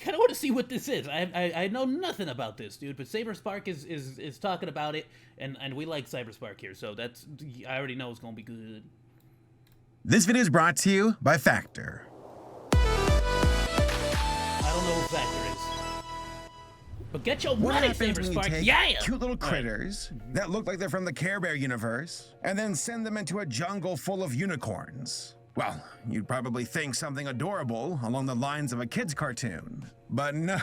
kind of want to see what this is. I know nothing about this, dude. But Cyberspark is talking about it, and we like Cyberspark here, so I already know it's gonna be good. This video is brought to you by Factor. I don't know who Factor is. But get your What money, happens when you Cyberspark. take Yeah. cute little critters that look like they're from the Care Bear universe and then send them into a jungle full of unicorns? Well, you'd probably think something adorable along the lines of a kid's cartoon. But no,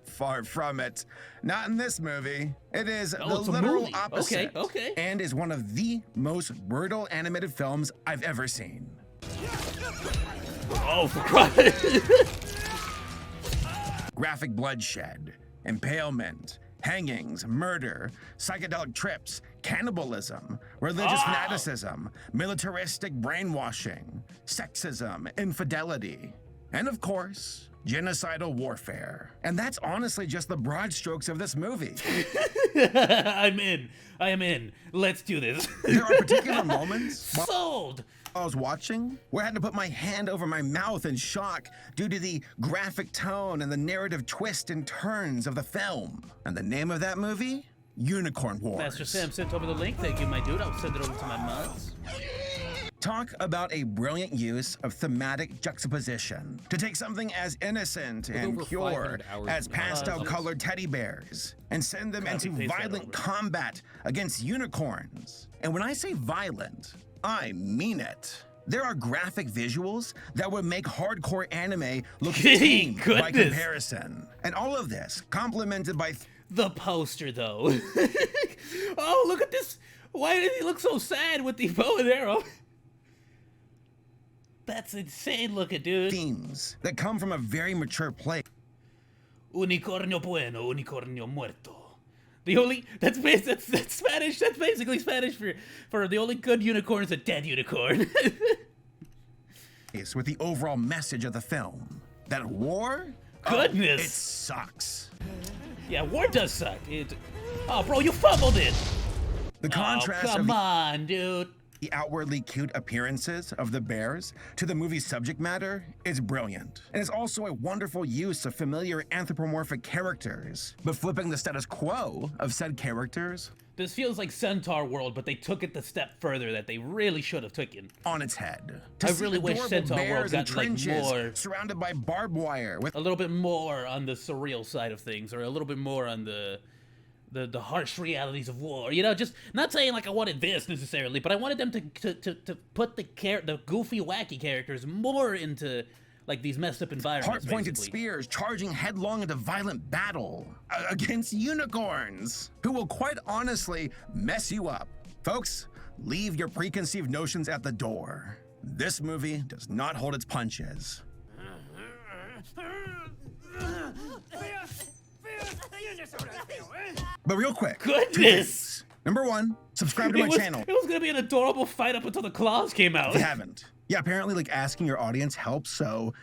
far from it. Not in this movie. It is the it's a literal movie. opposite. Okay. And is one of the most brutal animated films I've ever seen. Oh, for Christ. Graphic bloodshed, impalement, hangings, murder, psychedelic trips, cannibalism, religious fanaticism, militaristic brainwashing, sexism, infidelity, and of course, genocidal warfare. And that's honestly just the broad strokes of this movie. I am in. Let's do this. There are particular moments Sold. I was watching where I had to put my hand over my mouth in shock due to the graphic tone and the narrative twists and turns of the film. And the name of that movie? Unicorn Wars. Master Sam sent over the link. Thank you, my dude. I'll send it over to my mods. Talk about a brilliant use of thematic juxtaposition to take something as innocent and over pure 500 hours as in pastel-colored teddy bears and send them into violent combat against unicorns. And when I say violent, I mean it. There are graphic visuals that would make hardcore anime look tame by comparison. And all of this complemented by the poster, though. Oh, look at this. Why did he look so sad with the bow and arrow? That's insane looking, dude. themes that come from a very mature place. Unicornio bueno, unicornio muerto. The only that's Spanish. That's basically Spanish for the only good unicorn is a dead unicorn. With the overall message of the film, that war, Goodness, it sucks. Yeah, war does suck. Oh, bro, you fumbled it. The contrast come of on, dude. the outwardly cute appearances of the bears to the movie's subject matter is brilliant. And it's also a wonderful use of familiar anthropomorphic characters, but flipping the status quo of said characters This feels like Centaur World, but they took it the step further that they really should have taken on its head. I really wish Centaur World got like more, surrounded by barbed wire with a little bit more on the surreal side of things, or a little bit more on the harsh realities of war. You know, just not saying like I wanted this necessarily, but I wanted them to put the goofy, wacky characters more into like these messed up environments. Heart-pointed spears charging headlong into violent battle against unicorns, who will quite honestly mess you up. Folks, leave your preconceived notions at the door. This movie does not hold its punches. But real quick, Goodness! Number one, subscribe to my channel. It was gonna be an adorable fight up until the claws came out. If you haven't. Yeah, apparently like asking your audience helps, so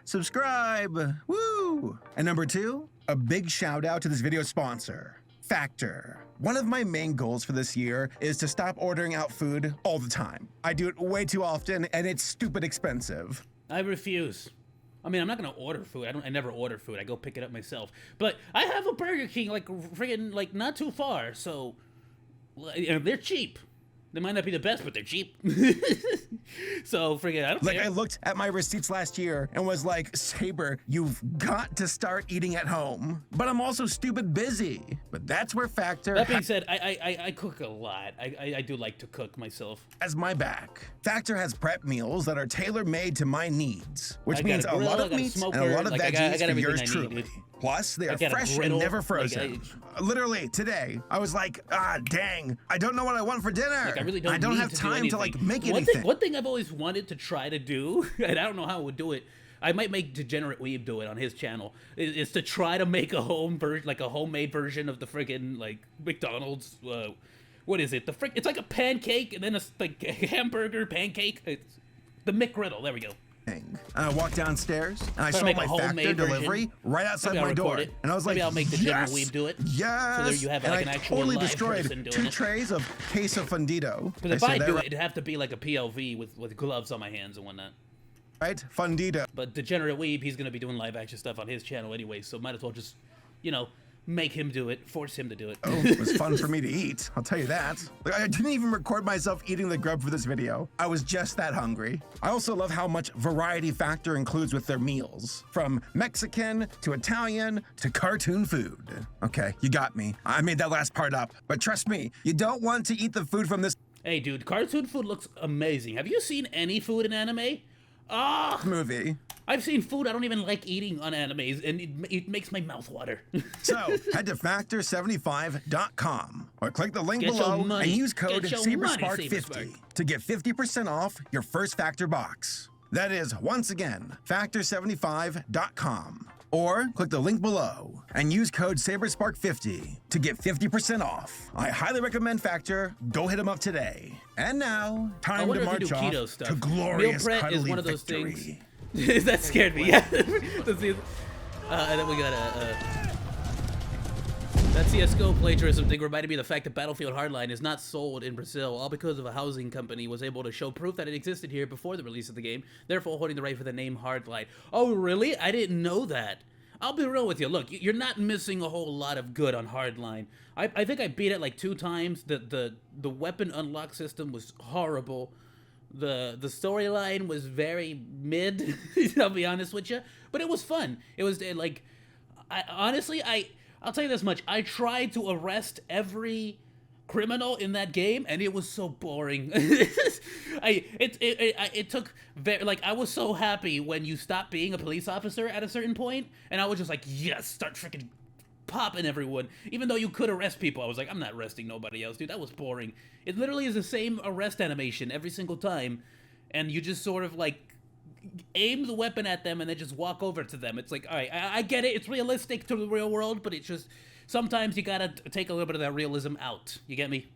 subscribe, woo! And number two, a big shout out to this video's sponsor, Factor. One of my main goals for this year is to stop ordering out food all the time. I do it way too often and it's stupid expensive. I refuse. I mean, I'm not gonna order food. I never order food. I go pick it up myself. But I have a Burger King like friggin' like not too far, so they're cheap. They might not be the best, but they're cheap. So friggin' I don't care. I looked at my receipts last year and was like, Saber, you've got to start eating at home. But I'm also stupid busy. But that's where Factor That being said, I cook a lot. I do like to cook myself. has my back. Factor has prep meals that are tailor-made to my needs, which means a lot of meat and a lot of veggies for yours truly. Plus, they are fresh and never frozen. Literally, today, I was like, dang, I don't know what I want for dinner. Like, I really don't I don't need have to time do to like anything. make anything. One thing I've always wanted to try to do, and I don't know how I would do it, I might make Degenerate Weeb do it on his channel, is to try to make a homemade version of the friggin' like McDonald's, what is it? It's like a pancake and then a hamburger pancake. It's the McGriddle, there we go. I walked downstairs and I saw make a my Factor homemade delivery version. right outside Maybe I'll my door. record it. And I was Maybe like, I'll make the yes, General Weeb do it. yes. So there you have and like I an actual totally live destroyed person doing 2 it. trays of queso fundido. Because if I do it, it'd have to be like a PLV with gloves on my hands and whatnot. right? Fundito. But Degenerate Weeb, he's gonna be doing live action stuff on his channel anyway, so might as well just, you know, make him do it, force him to do it. Oh, it was fun for me to eat, I'll tell you that. Like, I didn't even record myself eating the grub for this video. I was just that hungry. I also love how much variety Factor includes with their meals. From Mexican to Italian to cartoon food. Okay, you got me. I made that last part up. But trust me, you don't want to eat the food from this Hey dude, cartoon food looks amazing. Have you seen any food in anime? movie. I've seen food I don't even like eating on animes, and it makes my mouth water. So, head to factor75.com or click the link Get your below money. and use code Get your money, SaberSpark50 to get 50% off your first Factor box. That is, once again, factor75.com. Or click the link below and use code SaberSpark50 to get 50% off. I highly recommend Factor. Go hit them up today. And now, time to march off to glorious Meal prep cuddly is one of those victory. things. That scared me. Yeah. And then we got that CS:GO plagiarism thing reminded me of the fact that Battlefield Hardline is not sold in Brazil, all because of a housing company was able to show proof that it existed here before the release of the game, therefore holding the right for the name Hardline. Oh, really? I didn't know that. I'll be real with you. Look, you're not missing a whole lot of good on Hardline. I think I beat it like 2 times. The weapon unlock system was horrible. The storyline was very mid. I'll be honest with you, but it was fun. It was like, I'll tell you this much. I tried to arrest every criminal in that game, and it was so boring. It took very, like, I was so happy when you stopped being a police officer at a certain point, and I was just like, yes, start freaking popping everyone. Even though you could arrest people, I was like, I'm not arresting nobody else, dude. That was boring. It literally is the same arrest animation every single time, and you just sort of like aim the weapon at them and then just walk over to them. It's like, all right, I get it. It's realistic to the real world, but it's just sometimes you gotta take a little bit of that realism out. You get me?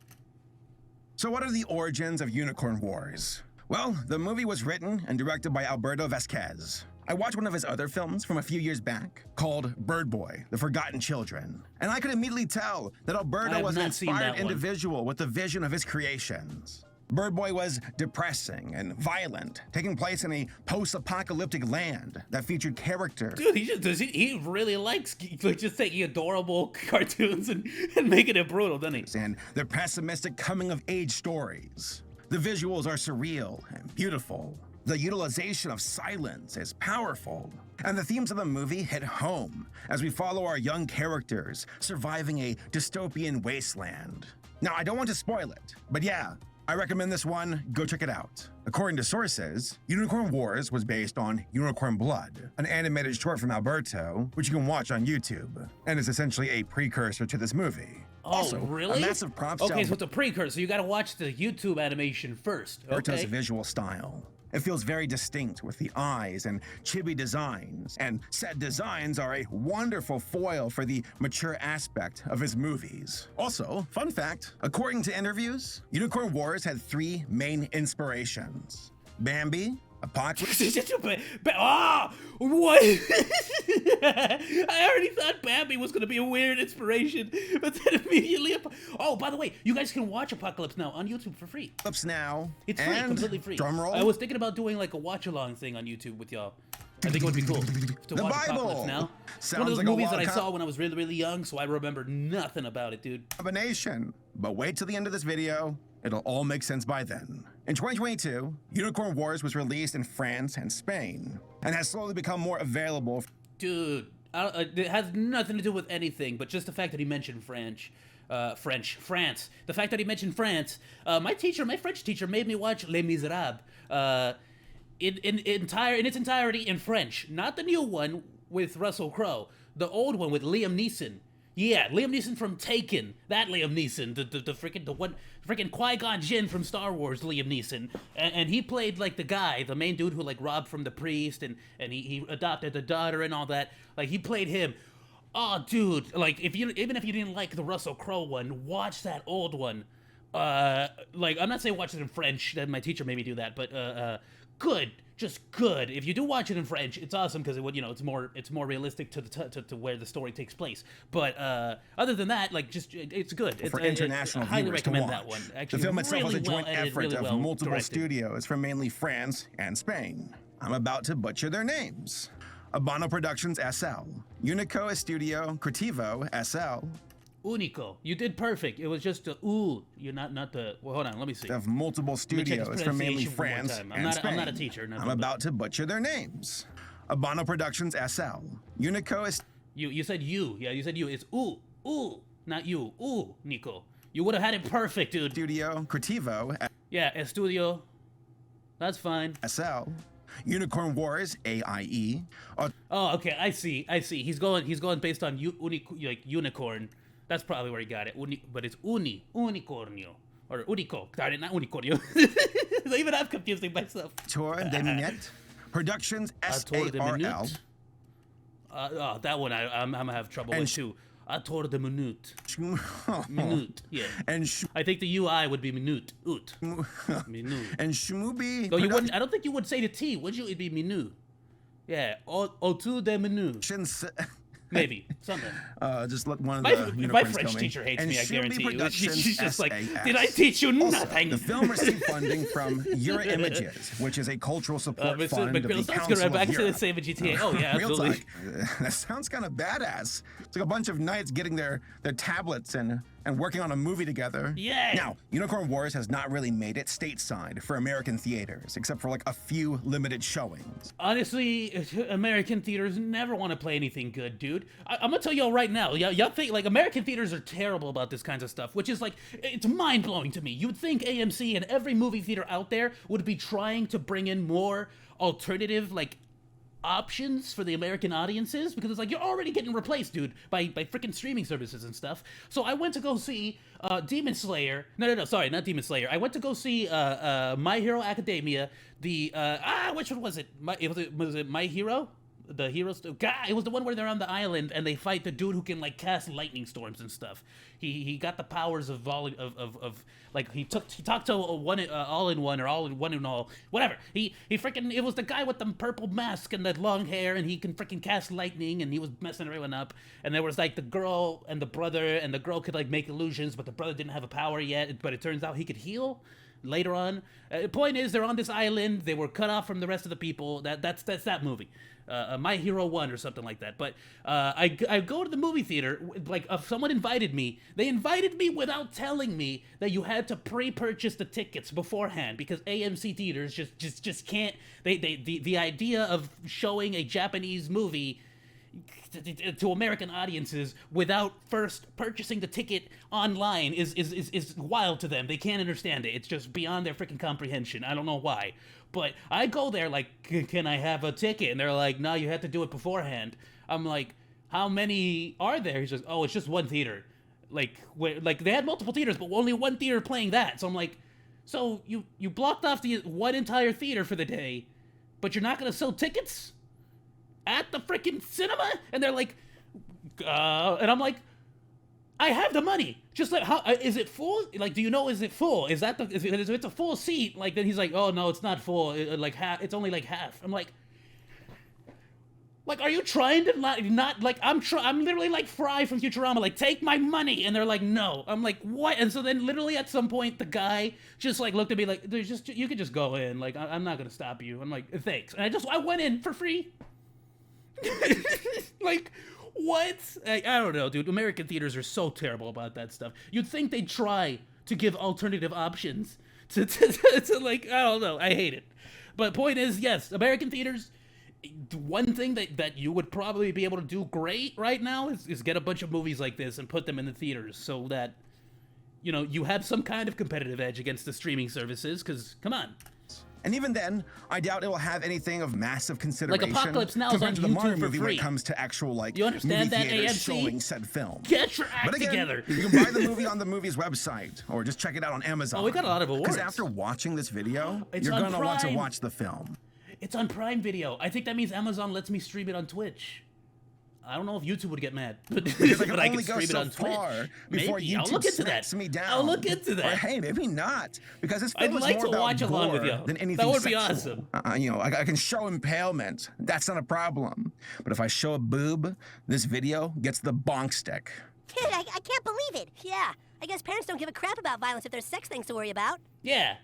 So what are the origins of Unicorn Wars? Well, the movie was written and directed by Alberto Vasquez. I watched one of his other films from a few years back called Bird Boy, The Forgotten Children. And I could immediately tell that Alberto was an inspired individual with the vision of his creations. Bird Boy was depressing and violent, taking place in a post-apocalyptic land that featured characters. Dude, he really likes just taking adorable cartoons and making it brutal, doesn't he? And their pessimistic coming-of-age stories. The visuals are surreal and beautiful. The utilization of silence is powerful. And the themes of the movie hit home as we follow our young characters surviving a dystopian wasteland. Now, I don't want to spoil it, but yeah, I recommend this one. Go check it out. According to sources, Unicorn Wars was based on Unicorn Blood, an animated short from Alberto, which you can watch on YouTube, and is essentially a precursor to this movie. Oh, also, really? A massive props to so it's a precursor. You got to watch the YouTube animation first. Alberto's Okay. visual style. It feels very distinct with the eyes and chibi designs, and said designs are a wonderful foil for the mature aspect of his movies. Also, fun fact, according to interviews, Unicorn Wars had 3 main inspirations: Bambi, Apocalypse. Ah, what? I already thought Bambi was gonna be a weird inspiration, but then immediately. Oh, by the way, you guys can watch Apocalypse Now on YouTube for free. Now. It's free, and completely free. Drumroll. I was thinking about doing like a watch-along thing on YouTube with y'all. I think it would be cool to The watch Bible. Apocalypse Now. It's one of those Sounds like a movies that I wild saw when I was really, really young, so I remember nothing about it, dude. Combination. But wait till the end of this video. It'll all make sense by then. In 2022, Unicorn Wars was released in France and Spain, and has slowly become more available. Dude, it has nothing to do with anything, but just the fact that he mentioned France. The fact that he mentioned France. My French teacher made me watch Les Miserables in its entirety in French. Not the new one with Russell Crowe, the old one with Liam Neeson. Yeah, Liam Neeson from Taken. That Liam Neeson, the freaking Qui-Gon Jinn from Star Wars, Liam Neeson, and he played like the guy, the main dude who like robbed from the priest, and he adopted the daughter and all that. Like he played him. Oh, dude, like even if you didn't like the Russell Crowe one, watch that old one. Like I'm not saying watch it in French. That my teacher made me do that, but good. Just good. If you do watch it in French, it's awesome because it's more realistic to where the story takes place. But other than that, like it's good. For international I highly viewers to recommend watch. that one. Actually, The film itself really was a joint well edited, effort really of well multiple directed. studios from mainly France and Spain. I'm about to butcher their names. Abano Productions SL, Unico Studio Creativo SL. Unico. You did perfect. It was just the ooh. You're not the. Well, hold on. Let me see. They have multiple studios from mainly pronunciation France one more time. and Spain. I'm not a teacher. I'm about to butcher their names. Abano Productions SL, Unico. You said you. Yeah, you said you. It's ooh, not you. Ooh, Nico. You would have had it perfect, dude. Studio Creativo. Yeah, Estudio. That's fine. SL. Unicorn Wars AIE. Oh, okay. I see. He's going based on unicorn. That's probably where he got it. But it's unicornio or unico. Sorry, not unicornio. Even I'm confusing myself. Tour de Minette Productions SARL. That one I'm gonna have trouble with too. Tour de minute. Minute, yeah. And I think the UI would be minute. Minute. And Shmubi. No, you wouldn't. I don't think you would say the T, would you? It'd be minute. Yeah. Autour de minute. Maybe something. Just let one of the my French teacher hates me. I guarantee you. She's just like, did I teach you nothing? The film received funding from Euro Images, which is a cultural support fund of the Council of back to Europe. the same GTA. Oh yeah, Real absolutely. talk. That sounds kind of badass. It's like a bunch of knights getting their tablets and working on a movie together. Yeah. Now, Unicorn Wars has not really made it stateside for American theaters, except for like a few limited showings. Honestly, American theaters never want to play anything good, dude. I'm gonna tell y'all right now. Y'all think like American theaters are terrible about this kinds of stuff, which is like, it's mind blowing to me. You would think AMC and every movie theater out there would be trying to bring in more alternative like options for the American audiences, because it's like you're already getting replaced, dude, by freaking streaming services and stuff. So I went to go see Demon Slayer. No, sorry, not Demon Slayer. I went to go see My Hero Academia. The which one was it? Was it My Hero? The heroes. God, it was the one where they're on the island and they fight the dude who can like cast lightning storms and stuff. He got the powers of like he talked to a one all in one or all in one and all, whatever. He freaking, it was the guy with the purple mask and that long hair, and he can freaking cast lightning, and he was messing everyone up. And there was like the girl and the brother, and the girl could like make illusions, but the brother didn't have a power yet. But it turns out he could heal later on. Point is, they're on this island. They were cut off from the rest of the people. That's that movie. My Hero 1 or something like that. But I go to the movie theater, like someone invited me. They invited me without telling me that you had to pre-purchase the tickets beforehand, because AMC theaters just can't. The idea of showing a Japanese movie to American audiences without first purchasing the ticket online is wild to them. They can't understand it. It's just beyond their freaking comprehension. I don't know why. But I go there like, can I have a ticket? And they're like, no, you have to do it beforehand. I'm like, how many are there? He's just, oh, it's just one theater. Like they had multiple theaters, but only one theater playing that. So I'm like, so you blocked off the one entire theater for the day, but you're not gonna sell tickets at the freaking cinema? And they're like, and I'm like, I have the money. Just like, how is it full? Like, do you know, is it full? Is that if it's a full seat? Like, then he's like, oh no, it's not full. Like half. It's only like half. I'm like, are you trying to not like I'm literally like Fry from Futurama. Like, take my money. And they're like, no. I'm like, what? And so then literally at some point the guy just like looked at me like, you could just go in. Like, I'm not gonna stop you. I'm like, thanks. And I went in for free. Like, what? I don't know, dude. American theaters are so terrible about that stuff. You'd think they'd try to give alternative options to like, I don't know. I hate it. But point is, yes, American theaters, one thing that you would probably be able to do great right now is get a bunch of movies like this and put them in the theaters so that, you know, you have some kind of competitive edge against the streaming services, because, come on. And even then, I doubt it will have anything of massive consideration like Apocalypse Now is on compared to the modern YouTube for movie free. when it comes to actual like You understand movie that, theaters AMC? showing said film. Get your act But again, together. You can buy the movie on the movie's website or just check it out on Amazon. Oh, we got a lot of awards. Because after watching this video, It's you're on gonna want to Prime. watch the film. It's on Prime Video. I think that means Amazon lets me stream it on Twitch. I don't know if YouTube would get mad, but Because I can but I only can go stream it so on far Twitch. before Maybe. YouTube I'll look into smacks that. me down. I'll look into that. Or hey, maybe not, because this film I'd is like more to about watch along with gore you. than anything That would be sexual. awesome. You know, I can show impalement. That's not a problem. But if I show a boob, this video gets the bonk stick. Dude, I can't believe David. Yeah, I guess parents don't give a crap about violence if there's sex things to worry about. Yeah.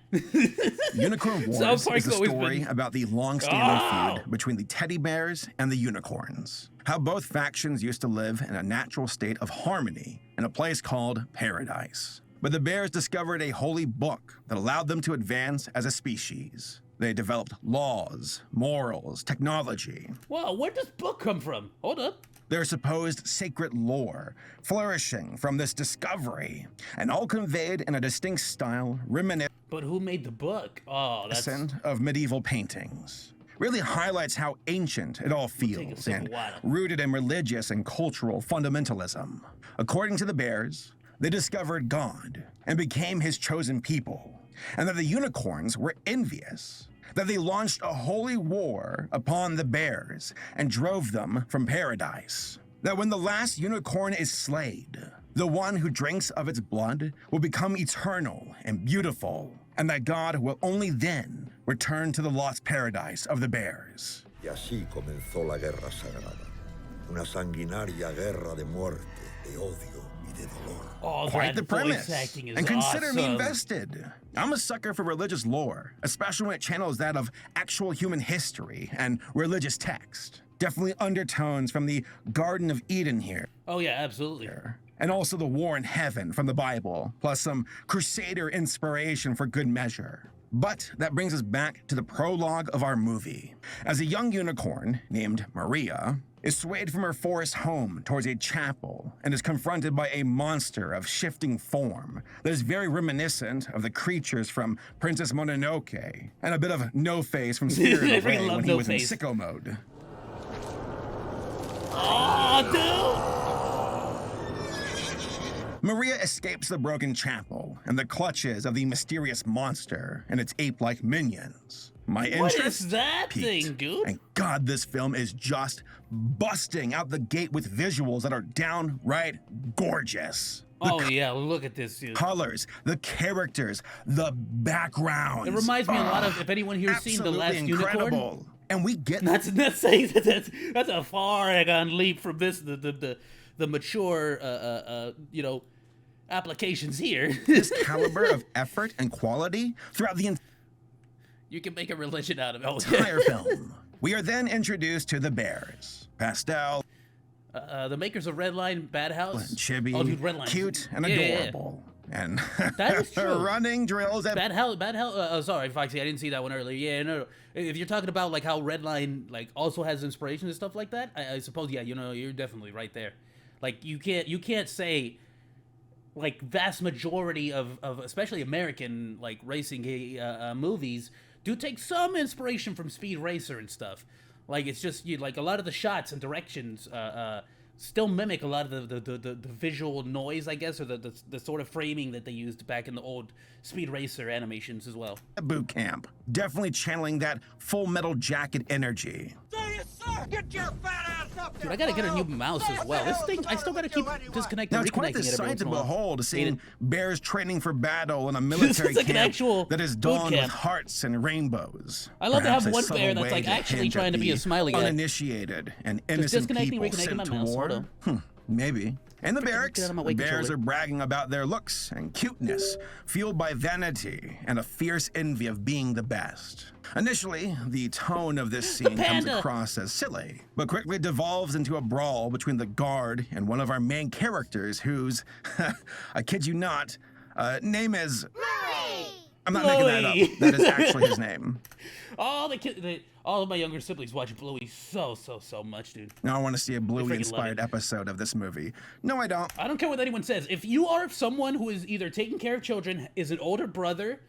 Unicorn Wars South is Park's a always story been- about the long-standing feud between the teddy bears and the unicorns. How both factions used to live in a natural state of harmony in a place called Paradise. But the bears discovered a holy book that allowed them to advance as a species. They developed laws, morals, technology. Whoa, where'd this book come from? Hold up. Their supposed sacred lore, flourishing from this discovery, and all conveyed in a distinct style reminiscent But who made the book? Oh, that's... of medieval paintings. Really highlights how ancient it all take a feels sip of and water. rooted in religious and cultural fundamentalism. According to the bears, they discovered God and became his chosen people, and that the unicorns were envious, that they launched a holy war upon the bears and drove them from paradise. That when the last unicorn is slayed, the one who drinks of its blood will become eternal and beautiful, and that God will only then return to the lost paradise of the bears. Y así comenzó la guerra sagrada, una sanguinaria guerra de muerte, de odio y de dolor. Oh, Quite the that voice premise. acting is And consider me awesome. invested. I'm a sucker for religious lore, especially when it channels that of actual human history and religious text. Definitely undertones from the Garden of Eden here. Oh, yeah, absolutely. And also the war in heaven from the Bible, plus some crusader inspiration for good measure. But that brings us back to the prologue of our movie. As a young unicorn named Maria is swayed from her forest home towards a chapel and is confronted by a monster of shifting form that is very reminiscent of the creatures from Princess Mononoke and a bit of No-Face from Spirited I Away love when he was in No-Face. sicko mode. Oh, Maria escapes the broken chapel and the clutches of the mysterious monster and its ape-like minions. My dude. What interest is that peaked. thing, dude? And God, this film is just busting out the gate with visuals that are downright gorgeous. The Oh, yeah, look at this, dude. colors, the characters, the backgrounds. It reminds me a lot of, if anyone here's seen The Last Absolutely Unicorn. incredible. And we get That's saying that's a far gone leap from this the mature applications here. this caliber of effort and quality throughout the You can make a religion out of it. entire film. We are then introduced to the bears. Pastel, The makers of Redline, Bad House. chibi, Oh, dude, Redline's cute, and yeah, yeah, yeah. adorable. And That is true. running drills at Bad Hell. Sorry, Foxy, I didn't see that one earlier. Yeah, no. If you're talking about like how Redline like also has inspiration and stuff like that, I suppose yeah, you're definitely right there. Like you can't say like vast majority of especially American like racing movies do take some inspiration from Speed Racer and stuff. Like it's just like a lot of the shots and directions still mimic a lot of the visual noise, I guess, or the sort of framing that they used back in the old Speed Racer animations as well. boot camp. Definitely channeling that Full Metal Jacket energy. Dude, I gotta get a new mouse as well. This thing, I still gotta keep disconnecting, Now, it's quite reconnecting the it every sight once to in a while. behold, seeing Need bears training for battle in a military like an camp actual that is boot dawned with camp. hearts and rainbows. I love to Perhaps have a one subtle bear that's, way like, to actually hint trying at to be a the smiley guy. uninitiated and innocent disconnecting, people reconnecting sent my to mouse. war. Hold Maybe. In the barracks, get out of my the way, bears controller. are bragging about their looks and cuteness, fueled by vanity and a fierce envy of being the best. Initially, the tone of this scene comes panda. across as silly, but quickly devolves into a brawl between the guard and one of our main characters whose, I kid you not, name is... I'm not making that Bluey. up. That is actually his name. All of my younger siblings watch Bluey so much, dude. Now I want to see a freaking love Bluey-inspired it. episode of this movie. No, I don't. I don't care what anyone says. If you are someone who is either taking care of children, is an older brother,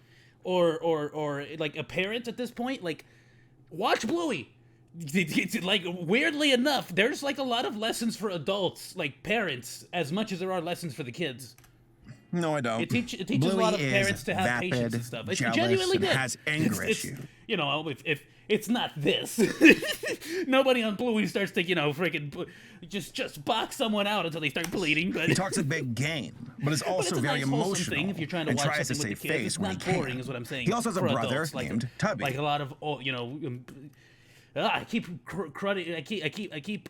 or like a parent at this point, like watch Bluey. Like weirdly enough, there's like a lot of lessons for adults, like parents, as much as there are lessons for the kids. No, I don't. It teaches Bluey a lot of is parents to have vapid, patience and stuff. It's jealous, genuinely and good. has anger It's- issues. You know, if it's not this, nobody on Bluey starts to freaking just box someone out until they start bleeding. But He talks a big game, but is but also it's a very nice, wholesome emotional thing if you're trying to and watch tries to something with save the kids. face It's when he not can. boring, is what I'm saying. He also has a for brother adults. named Tubby. Like a lot of I keep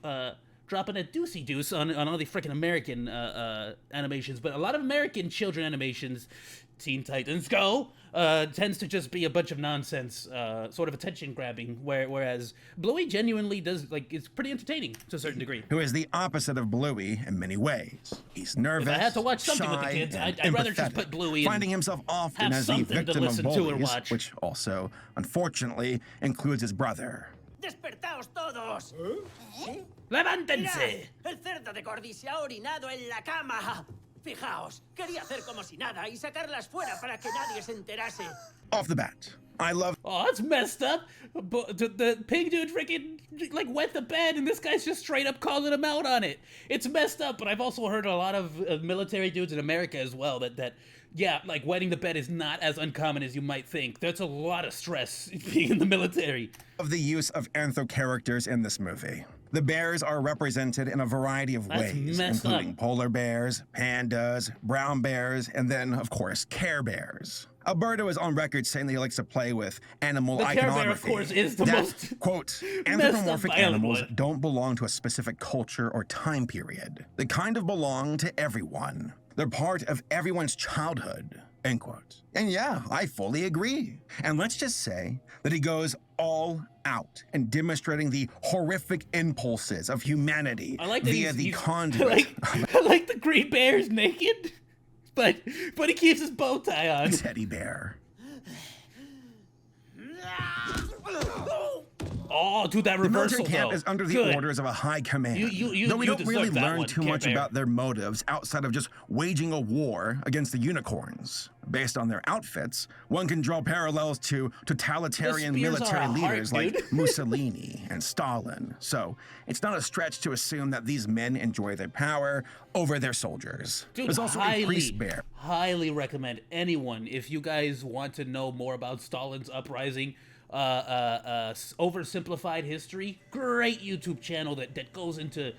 dropping a deucey deuce on all the freaking American animations, but a lot of American children animations, Teen Titans Go, tends to just be a bunch of nonsense, sort of attention grabbing, whereas Bluey genuinely does, like, it's pretty entertaining to a certain degree. Who is the opposite of Bluey in many ways. He's nervous, If I had to watch something with the shy, kids, and I'd rather just empathetic, put Bluey and finding himself often have as the something to victim of listen to and bullies, watch. which also, unfortunately, includes his brother. ¡Despertaos todos! Levántense! ¡El cerdo de Gordy se ha orinado en la cama! Fijaos, quería hacer como si nada y sacarlas fuera para que nadie se enterase. Off the bat, I love Oh, that's messed up. But the pig dude freaking like wet the bed, and this guy's just straight up calling him out on it. It's messed up. But I've also heard a lot of military dudes in America as well that yeah, like wetting the bed is not as uncommon as you might think. That's a lot of stress being in the military. the use of anthro characters in this movie. The bears are represented in a variety of That's ways, messed including up. polar bears, pandas, brown bears, and then, of course, Care Bears. Alberto is on record saying that he likes to play with animal The iconography. Care Bear, of course, is the that, most quote, messed up anthropomorphic violent animals one. don't belong to a specific culture or time period. They kind of belong to everyone. They're part of everyone's childhood, end quote. And yeah, I fully agree. And let's just say that he goes all out in demonstrating the horrific impulses of humanity I like that via the he's conduit I like the Green Bear's naked, but he keeps his bow tie on. teddy bear. Oh, dude, that The reversal military camp though. is under the Good. orders of a high command. Though we you don't really deserve that learn one, too Care much Bear. about their motives outside of just waging a war against the unicorns. Based on their outfits, one can draw parallels to totalitarian The spears military are a heart, leaders like dude. Mussolini and Stalin. So it's not a stretch to assume that these men enjoy their power over their soldiers. Dude, There's also a priest bear. highly recommend anyone, if you guys want to know more about Stalin's uprising, oversimplified history, great YouTube channel that goes into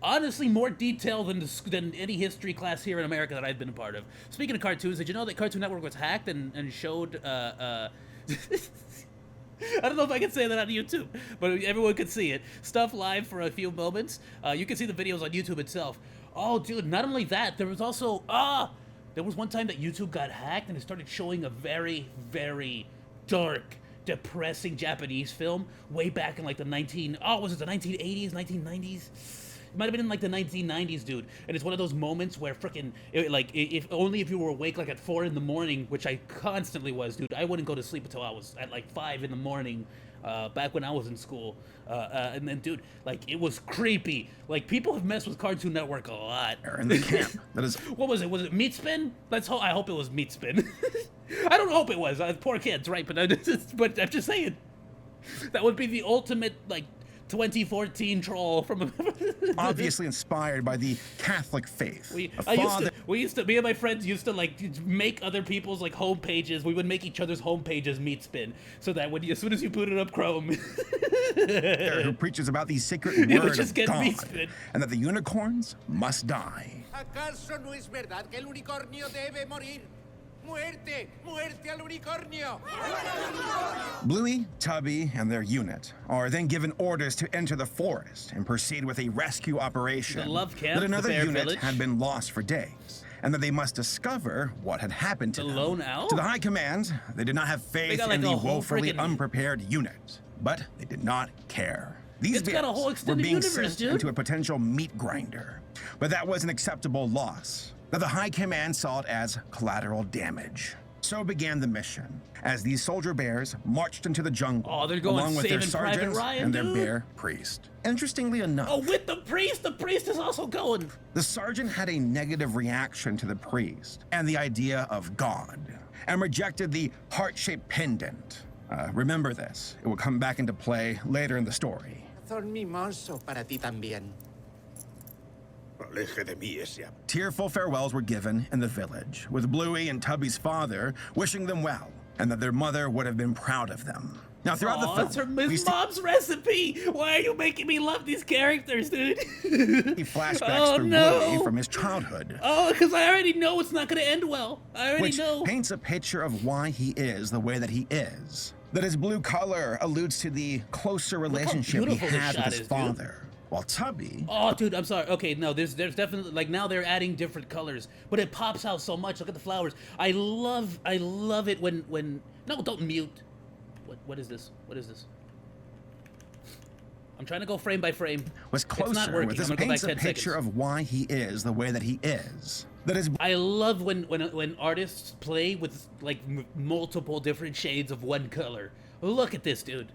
honestly more detail than any history class here in America that I've been a part of. Speaking of cartoons, did you know that Cartoon Network was hacked and showed I don't know if I can say that on YouTube, but everyone could see it. Stuff live for a few moments. You can see the videos on YouTube itself. Oh, dude, not only that, there was also there was one time that YouTube got hacked and it started showing a very, very dark, depressing Japanese film way back in like the 1980s, 1990s? It might have been in like the 1990s, dude. And it's one of those moments where frickin' if only if you were awake like at 4 in the morning, which I constantly was, dude. I wouldn't go to sleep until I was at like 5 in the morning, back when I was in school. And then, dude, like it was creepy. Like people have messed with Cartoon Network a lot. In the camp. That is What was it? Was it Meat Spin? I hope it was Meat Spin. I don't hope it was. Poor kids, right? But I'm just saying, that would be the ultimate like 2014 troll from obviously inspired by the Catholic faith. me and my friends used to like make other people's like home pages. We would make each other's home pages Meat Spin, so that as soon as you booted up Chrome, who preaches about the sacred It would word just of get God meat spit. and that the unicorns must die. ¿Acaso no es verdad que el unicornio debe morir? ¡Muerte! ¡Muerte al unicornio! Bluey, Tubby, and their unit are then given orders to enter the forest and proceed with a rescue operation. The love camp, that the another bear unit village. had been lost for days, and that they must discover what had happened to The them. lone owl? To the high command, they did not have faith got, like, in the a whole woefully friggin- unprepared unit, but they did not care. These It's got a bears whole were extended being universe, sent dude. into a potential meat grinder, but that was an acceptable loss. That the high command saw it as collateral damage. So began the mission, as these soldier bears marched into the jungle Oh, they're going along with their Saving Private sergeants Ryan, and their dude. bear priest. Interestingly enough, oh, with the priest is also going. the sergeant had a negative reaction to the priest and the idea of God, and rejected the heart-shaped pendant. Remember this, it will come back into play later in the story. Son mimoso para ti también. Aleje de mí ese Tearful farewells were given in the village, with Bluey and Tubby's father wishing them well, and that their mother would have been proud of them. Now, throughout the Oh, film, it's her we Miss see Mom's recipe. Why are you making me love these characters, dude? flashbacks Oh, through no. Bluey from his childhood, Oh, because I already know it's not going to end well. I already which know. paints a picture of why he is the way that he is. That his blue color alludes to the closer relationship he beautiful this has with shot his is, dude. father, while Tubby Oh, dude, I'm sorry. Okay, no, there's definitely, like, now they're adding different colors, but it pops out so much. Look at the flowers. I love it when no, don't mute. What is this? What is this? I'm trying to go frame by frame. was It's not closer working. with this I'm gonna go paints back a 10 picture seconds. of why he is the way that he is. That is I love when artists play with like multiple different shades of one color. Look at this, dude.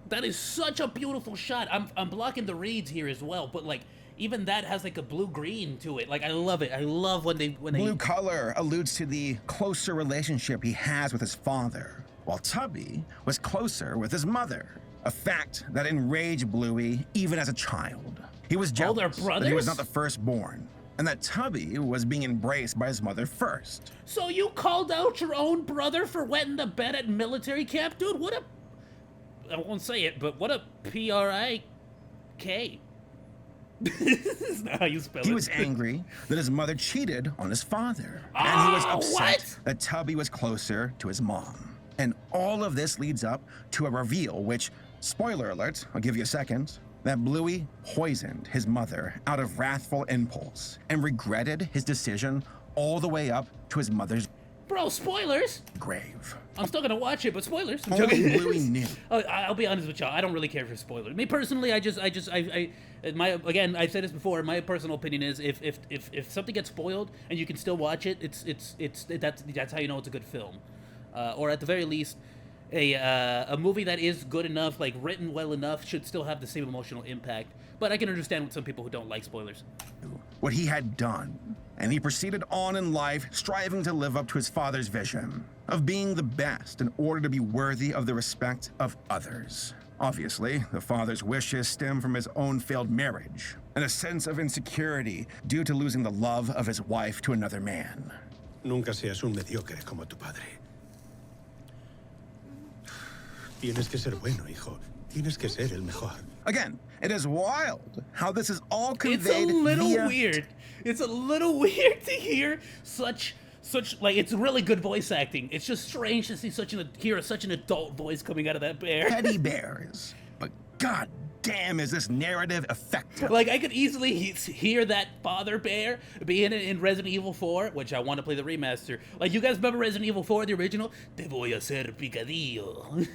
That is such a beautiful shot. I'm blocking the reeds here as well, but like even that has like a blue-green to it. Like I love it. I love when they blue color alludes to the closer relationship he has with his father, while Tubby was closer with his mother. A fact that enraged Bluey even as a child. He was jealous they're that he was brothers? not the firstborn, and that Tubby was being embraced by his mother first. So you called out your own brother for wetting the bed at military camp, dude? What a I won't say it, but what a P-R-I-K. That's not how you spell it. He was angry that his mother cheated on his father, and he was Oh, upset what? that Tubby was closer to his mom. And all of this leads up to a reveal which, spoiler alert, I'll give you a second, that Bluey poisoned his mother out of wrathful impulse and regretted his decision all the way up to his mother's Bro, spoilers. grave. I'm still gonna watch it, but spoilers. I'm Only joking. Bluey knew. I'll be honest with y'all. I don't really care for spoilers. Me personally, again, I've said this before. My personal opinion is if something gets spoiled and you can still watch it, that's how you know it's a good film, or at the very least, a movie that is good enough, like written well enough, should still have the same emotional impact. But I can understand with some people who don't like spoilers. What he had done, and he proceeded on in life striving to live up to his father's vision of being the best in order to be worthy of the respect of others. Obviously, the father's wishes stem from his own failed marriage and a sense of insecurity due to losing the love of his wife to another man. Nunca seas un mediocre como tu padre. Tienes que ser bueno, hijo. Tienes que ser el mejor. Again, it is wild how this is all It's conveyed a little via weird. It's a little weird to hear such like it's really good voice acting. It's just strange to see hear such an adult voice coming out of that bear. teddy bears. But god damn, is this narrative effective? Like I could easily hear that father bear being in Resident Evil 4, which I want to play the remaster. Like you guys remember Resident Evil 4, the original? Te voy a hacer picadillo.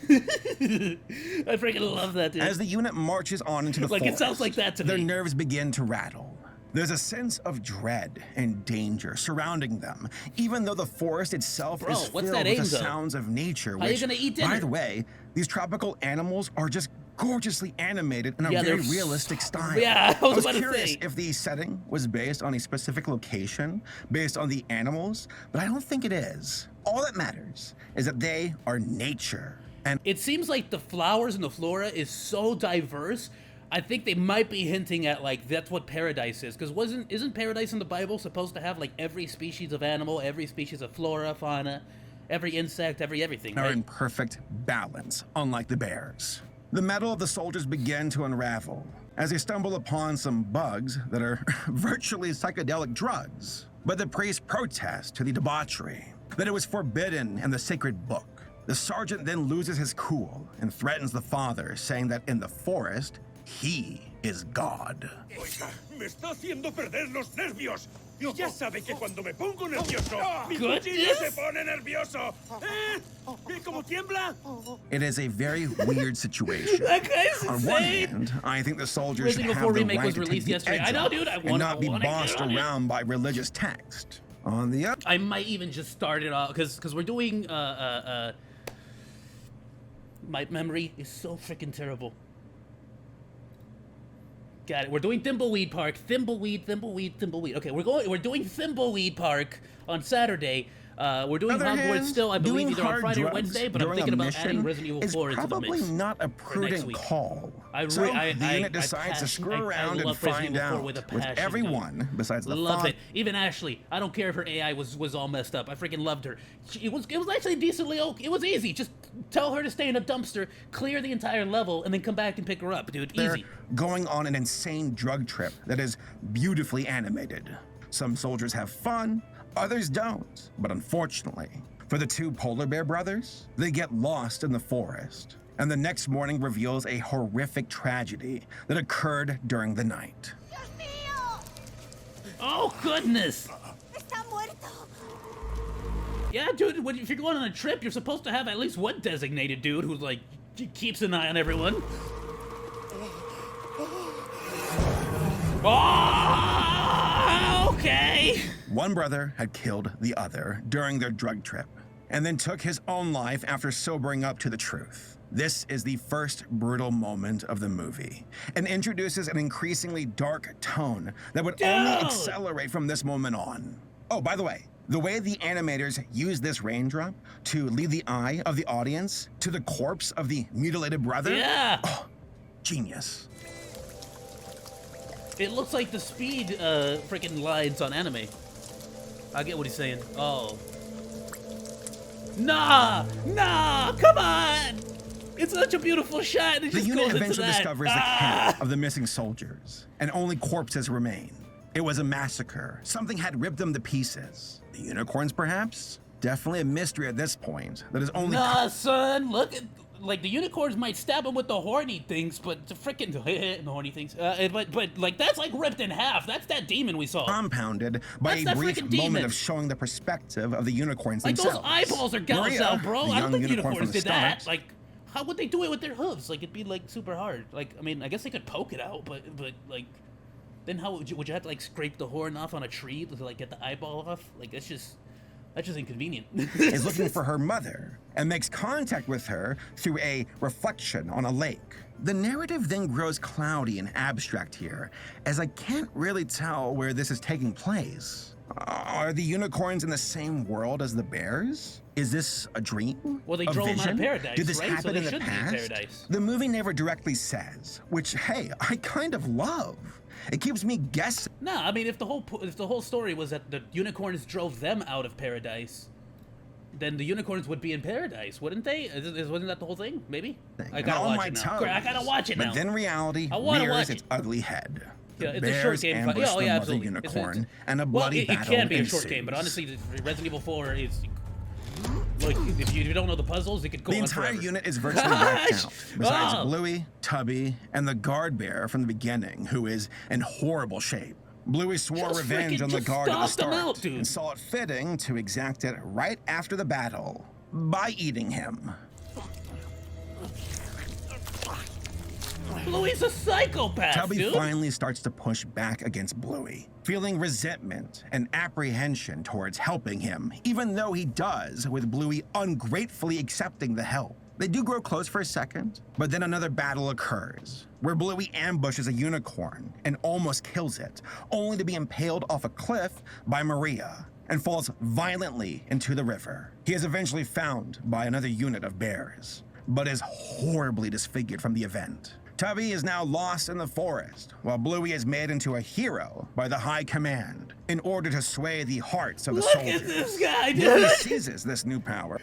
I freaking love that, dude. As the unit marches on into the Like, it forest, sounds like that to their me. nerves begin to rattle. There's a sense of dread and danger surrounding them, even though the forest itself Bro, is what's filled that with aim, the though? sounds of nature. How you Which, gonna eat by dinner? the way, these tropical animals are just gorgeously animated in a Yeah, very they're realistic style. Yeah, I was about to curious say. if the setting was based on a specific location, based on the animals, but I don't think it is. All that matters is that they are nature. And It seems like the flowers and the flora is so diverse. I think they might be hinting at like that's what paradise is, because isn't paradise in the Bible supposed to have like every species of animal, every species of flora, fauna, every insect, everything, are right? in perfect balance, unlike the bears. The metal of the soldiers begin to unravel as they stumble upon some bugs that are virtually psychedelic drugs. But the priests protest to the debauchery, that it was forbidden in the sacred book. The sergeant then loses his cool and threatens the father, saying that in the forest, he is God. Oiga, me está haciendo perder los nervios. Y ya sabe que cuando me pongo nervioso, mi Goodness. cuchillo se pone nervioso. ¿Eh? ¿Ve cómo tiembla? It is a very weird situation. That guy's On one insane. hand, I think the soldiers Resident should Evil have 4 the Remake right was to take released the yesterday. edge I know, off dude. I and wanna not be get bossed on it. around by religious text. On the other I might even just start it off because we're doing my memory is so freaking terrible. Got it. We're doing Thimbleweed Park. Thimbleweed. Okay, we're doing Thimbleweed Park on Saturday. We're doing other Hogwarts hand, still, I believe, doing either on hard Friday or drugs Wednesday, but I'm during thinking a about mission adding Resident Evil is 4 into the probably mix. not a next prudent week. call. I So re- I- the I- unit I decides to passion- screw I around and love Resident find Evil 4 out with a with passion, everyone besides the Loved father. it. Even Ashley. I don't care if her AI was all messed up. I freaking loved her. It was actually decently okay. It was easy. Just tell her to stay in a dumpster, clear the entire level, and then come back and pick her up, dude. They're Easy. going on an insane drug trip that is beautifully animated. Some soldiers have fun, others don't. But unfortunately, for the two polar bear brothers, they get lost in the forest. and the next morning reveals a horrific tragedy that occurred during the night. Oh, goodness. Está muerto. Yeah, dude, if you're going on a trip, you're supposed to have at least one designated dude who's like, keeps an eye on everyone. Oh, okay. One brother had killed the other during their drug trip, and then took his own life after sobering up to the truth. This is the first brutal moment of the movie, and introduces an increasingly dark tone that would only accelerate from this moment on. Oh, by the way, the way the animators use this raindrop to lead the eye of the audience to the corpse of the mutilated brother, oh, genius. It looks like the speed freaking lines on anime. I get what he's saying. Oh. Nah, come on! It's such a beautiful shot. It The just unit goes into eventually that. discovers the camp of the missing soldiers, and only corpses remain. It was a massacre. Something had ripped them to pieces. The unicorns, perhaps? Definitely a mystery at this point that is only... Nah, son, look at... Like, the unicorns might stab him with the horny things, but the freaking the horny things. But like, that's like ripped in half. That's that demon we saw. Compounded by That's a brief that freaking moment demon. of showing the perspective of the unicorns Like, themselves. those eyeballs are gouged Maria, out, bro. the I don't young think unicorn unicorns from the did that. start, Like, how would they do it with their hooves? Like, it'd be, like, super hard. Like, I mean, I guess they could poke it out, but like, then how would you have to, like, scrape the horn off on a tree to, like, get the eyeball off? Like, that's just inconvenient. is looking for her mother and makes contact with her through a reflection on a lake. The narrative then grows cloudy and abstract here, as I can't really tell where this is taking place. Are the unicorns in the same world as the bears? Is this a dream? Well, they A drove them out of vision? paradise, Did this right? happen So they in the should be in past? paradise. The movie never directly says, which, hey, I kind of love. It keeps me guessing. Nah, I mean, if the whole story was that the unicorns drove them out of paradise, then the unicorns would be in paradise, wouldn't they? Wasn't that the whole thing? Maybe. I gotta on watch my it now. toes. I gotta watch it now. But then reality I wanna rears watch its it. ugly head. Yeah, The it's a short bears game. ambush Yeah, oh, the yeah, mother absolutely. unicorn, and a Well, bloody it battle can be a ensues. short game, but honestly, Resident Evil 4 is. Like, if you don't know the puzzles, it could go The on entire forever. unit is virtually wiped out, besides Oh. Bluey, Tubby, and the guard bear from the beginning, who is in horrible shape. Bluey swore Just revenge freaking on the just guard at the stomp them start, out, dude. and saw it fitting to exact it right after the battle by eating him. Bluey's a psychopath, Tubby dude. finally starts to push back against Bluey, feeling resentment and apprehension towards helping him, even though he does, with Bluey ungratefully accepting the help. They do grow close for a second, but then another battle occurs, where Bluey ambushes a unicorn and almost kills it, only to be impaled off a cliff by Maria and falls violently into the river. He is eventually found by another unit of bears, but is horribly disfigured from the event. Tubby is now lost in the forest, while Bluey is made into a hero by the High Command in order to sway the hearts of the Look soldiers. at this guy, Bluey dude. seizes this new power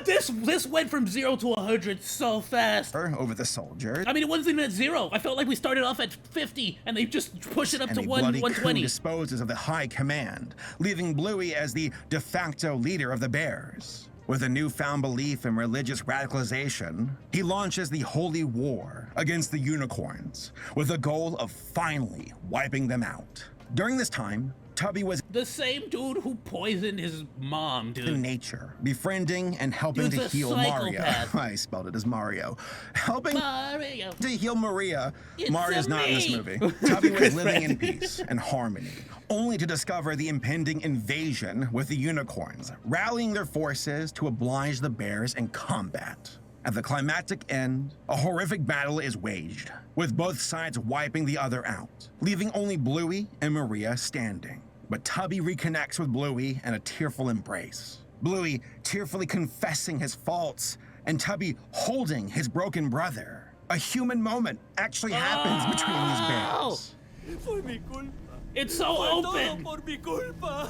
This went from 0 to 100 so fast. over the soldiers. I mean, it wasn't even at 0. I felt like we started off at 50, and they just pushed it up And to a bloody coup 120. disposes of the High Command, leaving Bluey as the de facto leader of the Bears. With a newfound belief in religious radicalization, he launches the Holy War against the unicorns, with the goal of finally wiping them out. During this time, Tubby was The same dude who poisoned his mom, in dude. nature, befriending and helping Dude's to a heal Mario. psychopath. I spelled it as Mario. Helping Mario. to heal Maria. It's Mario's a not in this me. movie. Tubby was Good living in friend. peace and harmony, only to discover the impending invasion with the unicorns, rallying their forces to oblige the bears in combat. At the climactic end, a horrific battle is waged, with both sides wiping the other out, leaving only Bluey and Maria standing. But Tubby reconnects with Bluey in a tearful embrace. Bluey tearfully confessing his faults, and Tubby holding his broken brother. A human moment actually happens between these bears. Fue mi culpa. It's so Fue todo open. por mi culpa.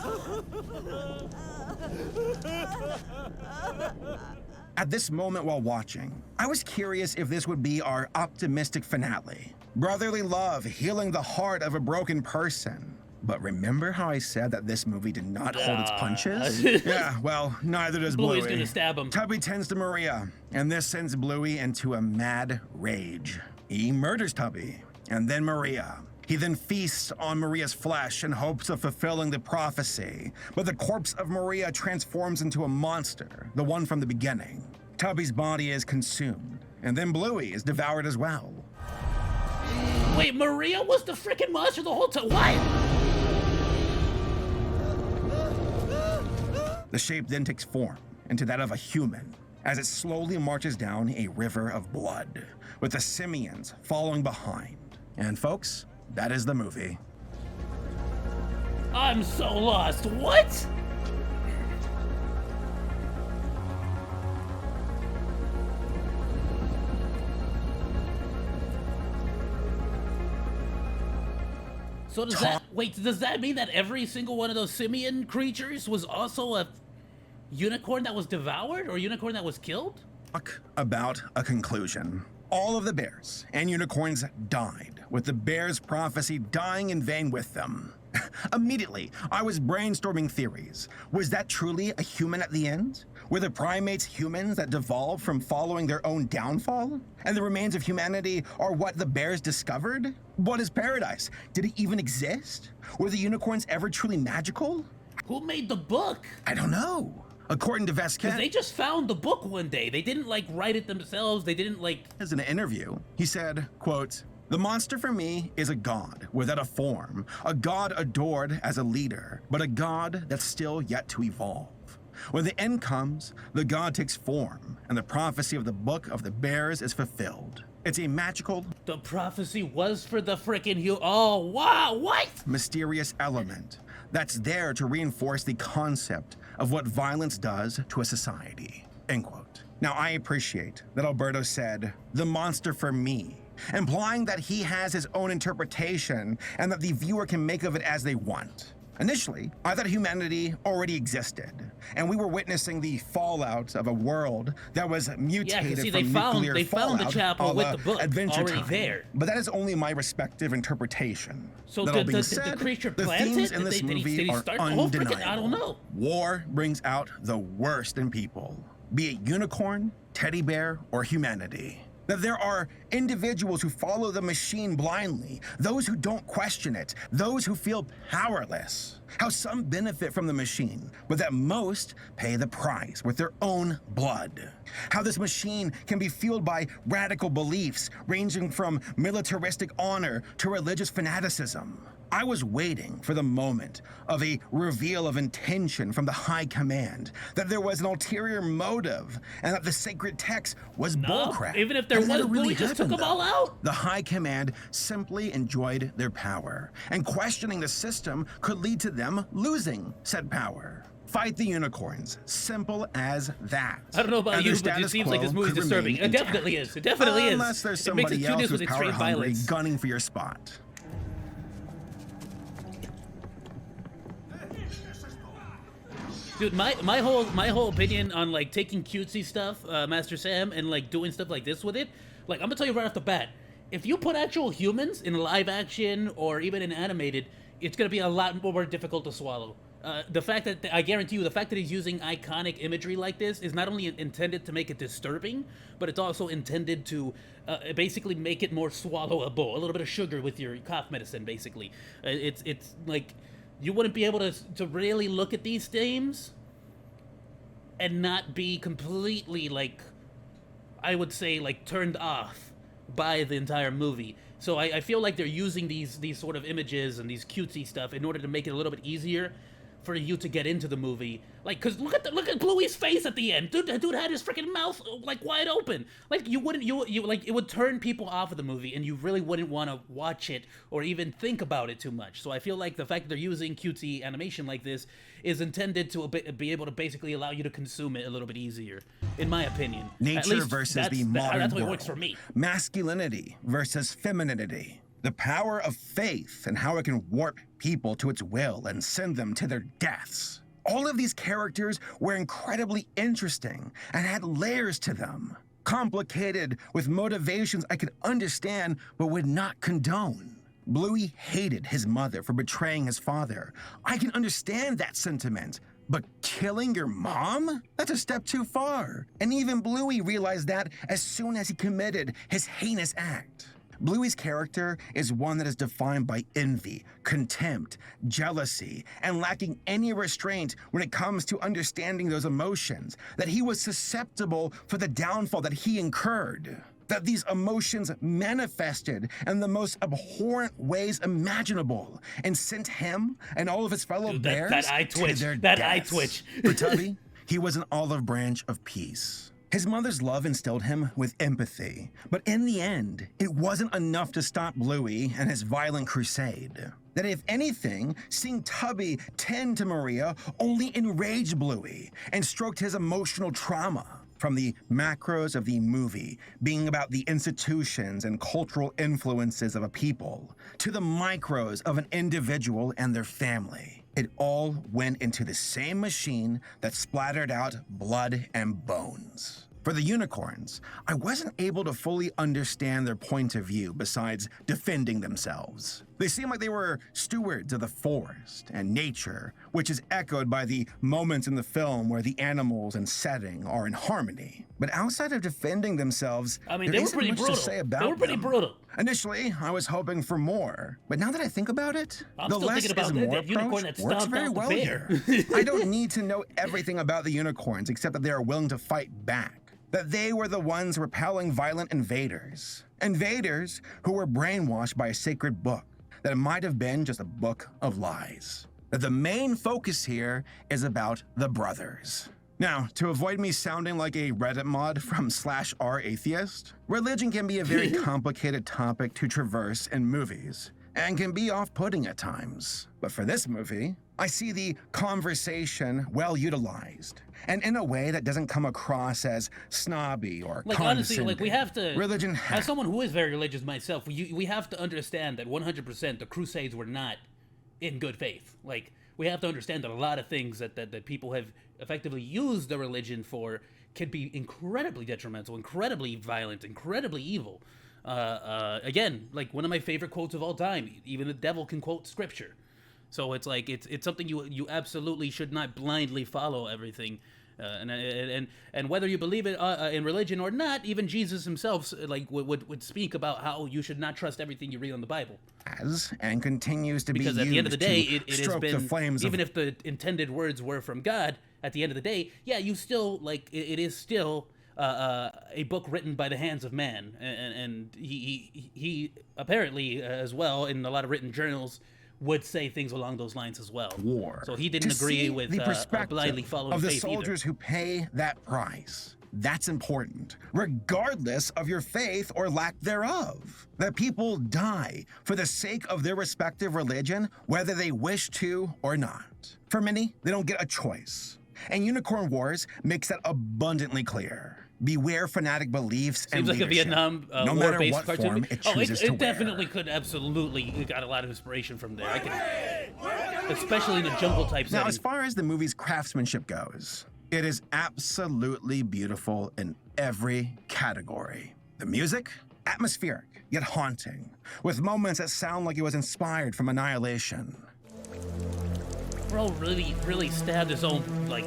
At this moment while watching, I was curious if this would be our optimistic finale. Brotherly love healing the heart of a broken person. But remember how I said that this movie did not hold its punches? Yeah, well, neither does Bluey. Bluey's gonna stab him. Tubby tends to Maria, and this sends Bluey into a mad rage. He murders Tubby, and then Maria. He then feasts on Maria's flesh in hopes of fulfilling the prophecy, but the corpse of Maria transforms into a monster, the one from the beginning. Tubby's body is consumed, and then Bluey is devoured as well. Wait, Maria was the freaking monster the whole time? What? The shape then takes form into that of a human as it slowly marches down a river of blood, with the simians following behind. And folks, that is the movie. I'm so lost. What? So does that mean that every single one of those simian creatures was also a unicorn that was devoured or unicorn that was killed? Talk about a conclusion. All of the bears and unicorns died, with the bears' prophecy dying in vain with them. Immediately, I was brainstorming theories. Was that truly a human at the end? Were the primates humans that devolved from following their own downfall? And the remains of humanity are what the bears discovered? What is paradise? Did it even exist? Were the unicorns ever truly magical? Who made the book? I don't know. According to Vesket, Because they just found the book one day. They didn't, like, write it themselves. They didn't, like... as in an interview, he said, quote, "The monster for me is a god without a form, a god adored as a leader, but a god that's still yet to evolve. When the end comes, the god takes form, and the prophecy of the Book of the Bears is fulfilled. It's a magical, The prophecy was for the frickin' Oh, wow, what? mysterious element that's there to reinforce the concept of what violence does to a society." End quote. Now, I appreciate that Alberto said, "the monster for me," implying that he has his own interpretation and that the viewer can make of it as they want. Initially, I thought humanity already existed, and we were witnessing the fallout of a world that was mutated see, from they found nuclear the fallout chapel a with la the book Adventure already Time. there. But that is only my respective interpretation. So That all did being the said, creature the plant themes it? in this Did he movie are start the whole freaking... undeniable. I don't know. War brings out the worst in people, be it unicorn, teddy bear, or humanity. That there are individuals who follow the machine blindly, those who don't question it, those who feel powerless. How some benefit from the machine, but that most pay the price with their own blood. How this machine can be fueled by radical beliefs ranging from militaristic honor to religious fanaticism. I was waiting for the moment of a reveal of intention from the high command, that there was an ulterior motive, and that the sacred text was bullcrap. Even if there That never was, Bluey just took happened, them all though. out. The high command simply enjoyed their power, and questioning the system could lead to them losing said power. Fight the unicorns. Simple as that. I don't know about And you, their but it status seems like this quo movie's could disturbing. remain It definitely intact. is. It definitely is. Unless there's It makes somebody it too else with who's extreme power-hungry violence. gunning for your spot. Dude, my whole opinion on like taking cutesy stuff, Master Sam, and like doing stuff like this with it, like I'm gonna tell you right off the bat, if you put actual humans in live action or even in animated, it's gonna be a lot more difficult to swallow. The fact that I guarantee you, the fact that he's using iconic imagery like this is not only intended to make it disturbing, but it's also intended to basically make it more swallowable. A little bit of sugar with your cough medicine, basically. It's like you wouldn't be able to really look at these themes and not be completely, like, I would say, like, turned off by the entire movie. So I feel like they're using these sort of images and these cutesy stuff in order to make it a little bit easier for you to get into the movie. Like, cause look at Bluey's face at the end. Dude, that dude had his freaking mouth like wide open. Like you like it would turn people off of the movie, and you really wouldn't want to watch it or even think about it too much. So I feel like the fact that they're using cutesy animation like this is intended to be able to basically allow you to consume it a little bit easier, in my opinion. At Nature least versus the modern that's how it world. works for me. Masculinity versus femininity. The power of faith and how it can warp people to its will and send them to their deaths. All of these characters were incredibly interesting and had layers to them. Complicated with motivations I could understand but would not condone. Bluey hated his mother for betraying his father. I can understand that sentiment. But killing your mom? That's a step too far. And even Bluey realized that as soon as he committed his heinous act. Bluey's character is one that is defined by envy, contempt, jealousy, and lacking any restraint when it comes to understanding those emotions, that he was susceptible for the downfall that he incurred. That these emotions manifested in the most abhorrent ways imaginable and sent him and all of his fellow bears that eye twitch, to their that deaths. eye twitch. For Tubby, he was an olive branch of peace. His mother's love instilled him with empathy, but in the end, it wasn't enough to stop Bluey and his violent crusade. That if anything, seeing Tubby tend to Maria only enraged Bluey and stroked his emotional trauma. From the macros of the movie being about the institutions and cultural influences of a people, to the micros of an individual and their family, it all went into the same machine that splattered out blood and bones. For the unicorns, I wasn't able to fully understand their point of view besides defending themselves. They seemed like they were stewards of the forest and nature, which is echoed by the moments in the film where the animals and setting are in harmony. But outside of defending themselves, I mean, there they were isn't pretty much brutal. to say about They were pretty them. brutal. Initially, I was hoping for more, but now that I think about it, I'm the still less thinking about is that more unicorn approach that works stomped very out the well bear. here. I don't need to know everything about the unicorns except that they are willing to fight back. That they were the ones repelling violent invaders. Invaders who were brainwashed by a sacred book, that it might have been just a book of lies. That the main focus here is about the brothers. Now, to avoid me sounding like a Reddit mod from /ratheist, religion can be a very complicated topic to traverse in movies, and can be off-putting at times. But for this movie, I see the conversation well utilized, and in a way that doesn't come across as snobby or Like, honestly, condescending. like, we have to... Religion As someone who is very religious myself, we have to understand that 100% the Crusades were not in good faith. Like, we have to understand that a lot of things that people have effectively used the religion for can be incredibly detrimental, incredibly violent, incredibly evil. Again, like, one of my favorite quotes of all time, even the devil can quote scripture. So it's like, it's something you absolutely should not blindly follow everything. And whether you believe it in religion or not, even Jesus himself like would speak about how you should not trust everything you read on the Bible. And continues to Because be at the end of the day, used it to has stroke been, the flames even of if the intended words were from God, at the end of the day, yeah, you still, like, it is still a book written by the hands of man. And he apparently, as well, in a lot of written journals, would say things along those lines as well. war. So he didn't To agree see with the perspective blindly following of the faith soldiers either. who pay that price. That's important, regardless of your faith or lack thereof. That people die for the sake of their respective religion, whether they wish to or not. For many, they don't get a choice. And Unicorn Wars makes that abundantly clear. Beware fanatic beliefs and Seems like a leadership, Vietnam no matter war-based what cartoon. form it chooses to it wear. definitely could absolutely got a lot of inspiration from there. Especially in a jungle type setting. Now, as far as the movie's craftsmanship goes, it is absolutely beautiful in every category. The music, atmospheric, yet haunting, with moments that sound like it was inspired from Annihilation. Bro really stabbed his own, like,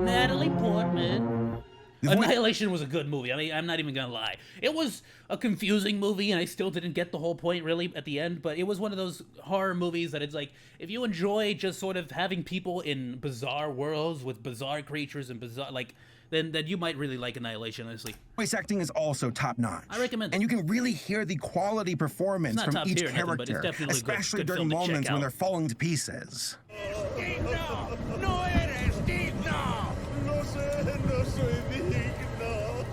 Natalie Portman. Annihilation was a good movie. I mean, I'm not even gonna lie. It was a confusing movie, and I still didn't get the whole point really at the end, but it was one of those horror movies that it's like, if you enjoy just sort of having people in bizarre worlds with bizarre creatures and bizarre, like, then you might really like Annihilation, honestly. Voice acting is also top-notch. I recommend it. And you can really hear the quality performance It's not from top each tier or nothing, but it's character, definitely a good- especially good during film to check moments when out. they're falling to pieces. ¡Digno! ¡No eres digno! No sé, no soy digno.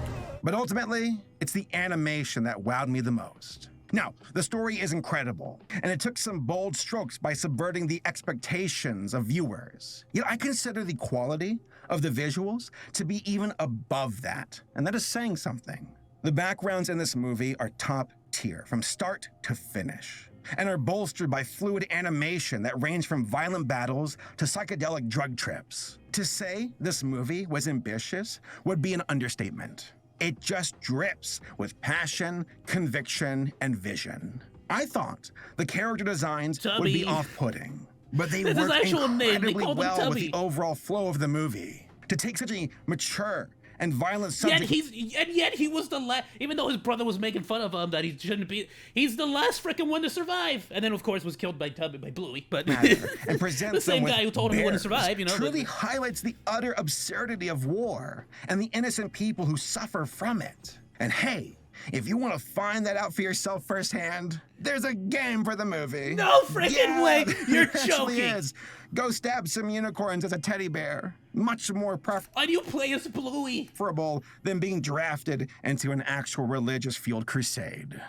But ultimately, it's the animation that wowed me the most. Now, the story is incredible, and it took some bold strokes by subverting the expectations of viewers. Yet I consider the quality of the visuals to be even above that, and that is saying something. The backgrounds in this movie are top tier, from start to finish, and are bolstered by fluid animation that range from violent battles to psychedelic drug trips. To say this movie was ambitious would be an understatement. It just drips with passion, conviction, and vision. I thought the character designs would be Dubby. off-putting, but they That's his worked actual name. They incredibly called him well with Dubby. the overall flow of the movie. To take such a mature and violent Yet subject... yet he was the last. Even though his brother was making fun of him that he shouldn't be, he's the last freaking one to survive. And then of course was killed by Bluey. But and presents the same them with guy who told him he wouldn't bears survive. You know, truly highlights the utter absurdity of war and the innocent people who suffer from it. And hey, if you want to find that out for yourself firsthand, there's a game for the movie. No freaking way! You're there actually joking. is. Go stab some unicorns as a teddy bear. Much more Why do you play as Bluey? preferable than being drafted into an actual religious field crusade.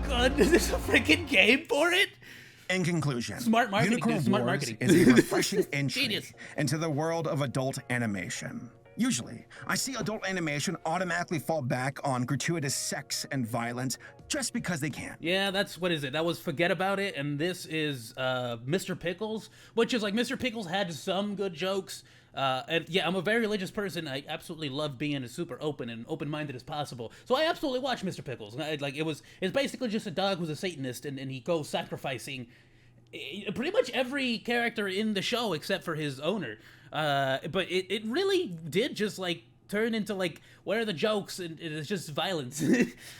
God, there's a freaking game for it. In conclusion, Smart marketing, Unicorn dude, smart Wars marketing. is a refreshing entry Genius. into the world of adult animation. Usually, I see adult animation automatically fall back on gratuitous sex and violence just because they can. Yeah, that's what is it? That was Forget About It, and this is Mr. Pickles, which is like Mr. Pickles had some good jokes. And yeah, I'm a very religious person. I absolutely love being as super open and open-minded as possible. So I absolutely watch Mr. Pickles. It's basically just a dog who's a Satanist, and he goes sacrificing pretty much every character in the show except for his owner. But it really did just like turn into like, what are the jokes? And it's just violence,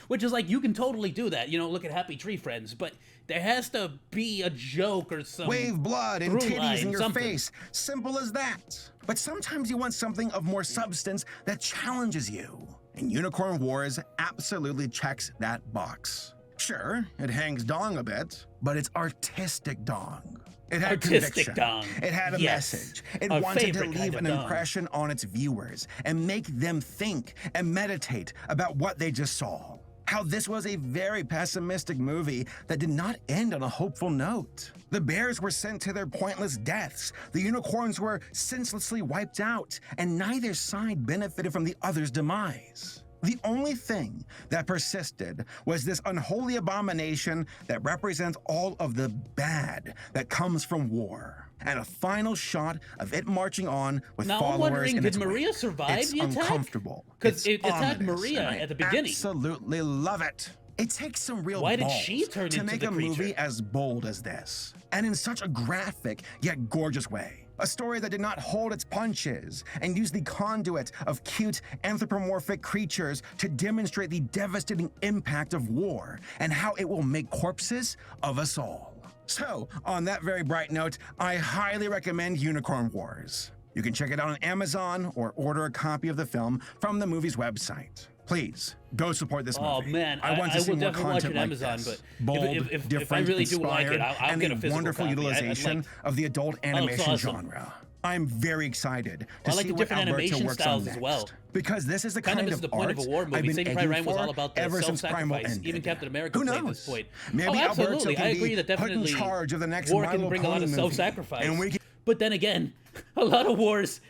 which is like, you can totally do that. You know, look at Happy Tree Friends, but there has to be a joke or some Wave blood and through titties line, in your something. face. Simple as that. But sometimes you want something of more substance that challenges you. And Unicorn Wars absolutely checks that box. Sure, it hangs dong a bit, but it's artistic dong. It had Artistic conviction. dong. It had a Yes. message. It Our wanted to favorite leave kind of an dong. impression on its viewers and make them think and meditate about what they just saw. How this was a very pessimistic movie that did not end on a hopeful note. The bears were sent to their pointless deaths. The unicorns were senselessly wiped out, and neither side benefited from the other's demise. The only thing that persisted was this unholy abomination that represents all of the bad that comes from war. And a final shot of it marching on with Now I'm followers wondering, in did its Maria wake. survive It's the attack? uncomfortable. 'Cause It's it attacked ominous, Maria and I at the beginning. Absolutely love it. It takes some real Why did balls she turn to into make the a creature? movie as bold as this, and in such a graphic yet gorgeous way. A story that did not hold its punches and used the conduit of cute anthropomorphic creatures to demonstrate the devastating impact of war and how it will make corpses of us all. So, on that very bright note, I highly recommend Unicorn Wars. You can check it out on Amazon or order a copy of the film from the movie's website. Please, go support this movie. Oh man, I want to I see will more definitely watch content it on like Amazon, this. but Bold, if I different, really do like it, inspired, I'll and get a the physical wonderful copy. I'd utilization like- of the adult animation awesome. genre. I'm very excited to I like see the what different Alberto animation works styles on as next. well. Because this is the Kind kind of is the point of a war I've movie. been Saving aching Private Ryan was for all about the ever since Primal self-sacrifice. ended. Even Captain America Who played knows? this point. Maybe Oh, Alberto absolutely. can I be agree that put in definitely charge of the next war My can Little bring a lot Pony of movie, self-sacrifice. and we can- But then again, a lot of wars,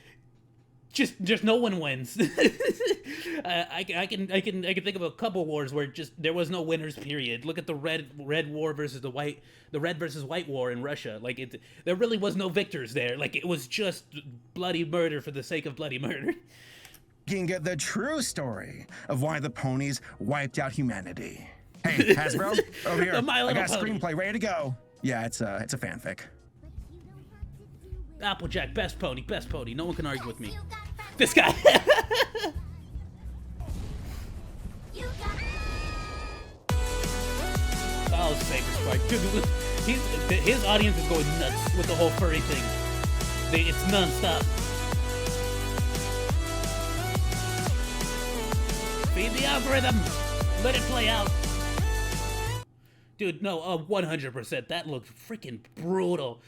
just no one wins. I can think of a couple wars where just there was no winners. Period. Look at the red war versus the red versus white war in Russia. Like there really was no victors there. Like it was just bloody murder for the sake of bloody murder. You can get the true story of why the ponies wiped out humanity. Hey, Hasbro, over here. The My I Little got a Pony. screenplay ready to go. Yeah, it's a fanfic. Applejack, best pony. No one can argue with me. This guy. Oh, Saber Spark. Dude, his audience is going nuts with the whole furry thing. It's non-stop. Feed the algorithm. Let it play out. Dude, no, 100%. That looked freaking brutal.